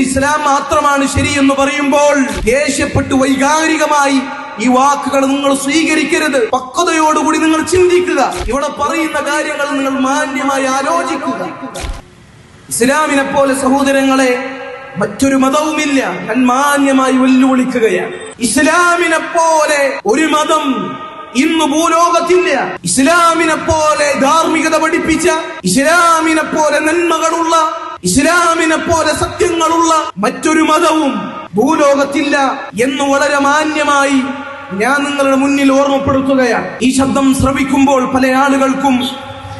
ഇസ്ലാം മാത്രമാണ് ശരിയെന്ന് പറയുമ്പോൾ ദേഷ്യപ്പെട്ട് വൈകാരികമായി ഈ വാക്കുകൾ നിങ്ങൾ സ്വീകരിക്കരുത്. പക്വതയോടുകൂടി നിങ്ങൾ ചിന്തിക്കുക. ഇവിടെ പറയുന്ന കാര്യങ്ങൾ നിങ്ങൾ മാന്യമായി ആലോചിക്കുക. ഇസ്ലാമിനെ പോലെ സഹോദരങ്ങളെ മറ്റൊരു മതവുമില്ല. ഞാൻ മാന്യമായി വെല്ലുവിളിക്കുകയാണ്. ഇസ്ലാമിനെ പോലെ ഒരു മതം ഇന്ന് ഭൂലോകത്തില്ല. ഇസ്ലാമിനെ പോലെ ധാർമ്മികത പഠിപ്പിച്ച, ഇസ്ലാമിനെ പോലെ നന്മകളുള്ള, ഇസ്ലാമിനെ പോലെ സത്യങ്ങളുള്ള മറ്റൊരു മതവും ഭൂലോകത്തില്ല എന്ന് വളരെ മാന്യമായി ഞാൻ നിങ്ങളുടെ മുന്നിൽ ഓർമ്മപ്പെടുത്തുകയാണ്. ഈ ശബ്ദം ശ്രവിക്കുമ്പോൾ പല ആളുകൾക്കും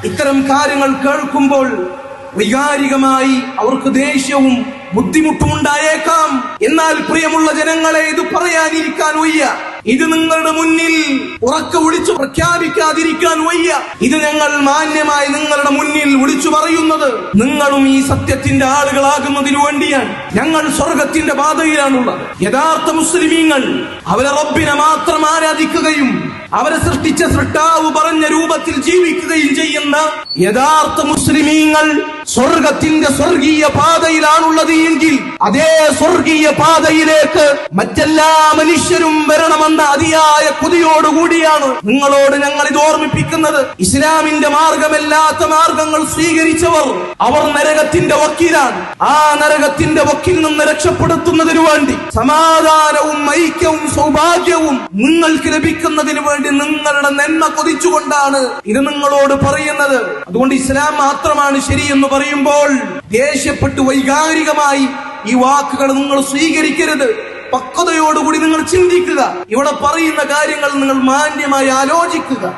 ഇത്തരം കാര്യങ്ങൾ കേൾക്കുമ്പോൾ വൈകാരികമായി അവർക്ക് ദേഷ്യവും ബുദ്ധിമുട്ടും ഉണ്ടായേക്കാം. എന്നാൽ പ്രിയമുള്ള ജനങ്ങളെ, ഇത് പറയാനിരിക്കാൻ വയ്യ. ഇത് നിങ്ങളുടെ മുന്നിൽ ഉറക്കെ വിളിച്ചു പ്രഖ്യാപിക്കാതിരിക്കാൻ വയ്യ. ഇത് ഞങ്ങൾ മാന്യമായി നിങ്ങളുടെ മുന്നിൽ വിളിച്ചു പറയുന്നത് നിങ്ങളും ഈ സത്യത്തിന്റെ ആളുകളാകുന്നതിനു വേണ്ടിയാണ്. ഞങ്ങൾ സ്വർഗത്തിന്റെ പാതയിലാണുള്ളത്. യഥാർത്ഥ മുസ്ലിമീങ്ങൾ അവരെ റബ്ബിനെ മാത്രം ആരാധിക്കുകയും അവരെ സൃഷ്ടിച്ച സൃഷ്ടാവ് പറഞ്ഞ രൂപത്തിൽ ജീവിക്കുകയും ചെയ്യുന്ന യഥാർത്ഥ മുസ്ലിമീങ്ങൾ സ്വർഗത്തിന്റെ സ്വർഗീയ പാതയിലാണുള്ളത് എങ്കിൽ അതേ സ്വർഗീയ പാതയിലേക്ക് മറ്റെല്ലാ മനുഷ്യരും വരണമെന്ന അതിയായ കൊതിയോടുകൂടിയാണ് നിങ്ങളോട് ഞങ്ങൾ ഇത് ഓർമ്മിപ്പിക്കുന്നത്. ഇസ്ലാമിന്റെ മാർഗമല്ലാത്ത മാർഗങ്ങൾ സ്വീകരിച്ചവർ അവർ നരകത്തിന്റെ വക്കീലാണ്. ആ നരകത്തിന്റെ വക്കിൽ നിന്ന് രക്ഷപ്പെടുത്തുന്നതിനു വേണ്ടി സമാധാനവും ഐക്യവും സൗഭാഗ്യവും നിങ്ങൾക്ക് ലഭിക്കുന്നതിന് വേണ്ടി നിങ്ങളുടെ നന്മ കൊതിച്ചുകൊണ്ടാണ് ഇത് നിങ്ങളോട് പറയുന്നത്. അതുകൊണ്ട് ഇസ്ലാം മാത്രമാണ് ശരിയെന്ന് പറയുമ്പോൾ ദേഷ്യപ്പെട്ട് വൈകാരികമായി ഈ വാക്കുകൾ നിങ്ങൾ സ്വീകരിക്കരുത്. പക്വതയോടുകൂടി നിങ്ങൾ ചിന്തിക്കുക. ഇവിടെ പറയുന്ന കാര്യങ്ങൾ നിങ്ങൾ മാന്യമായി ആലോചിക്കുക.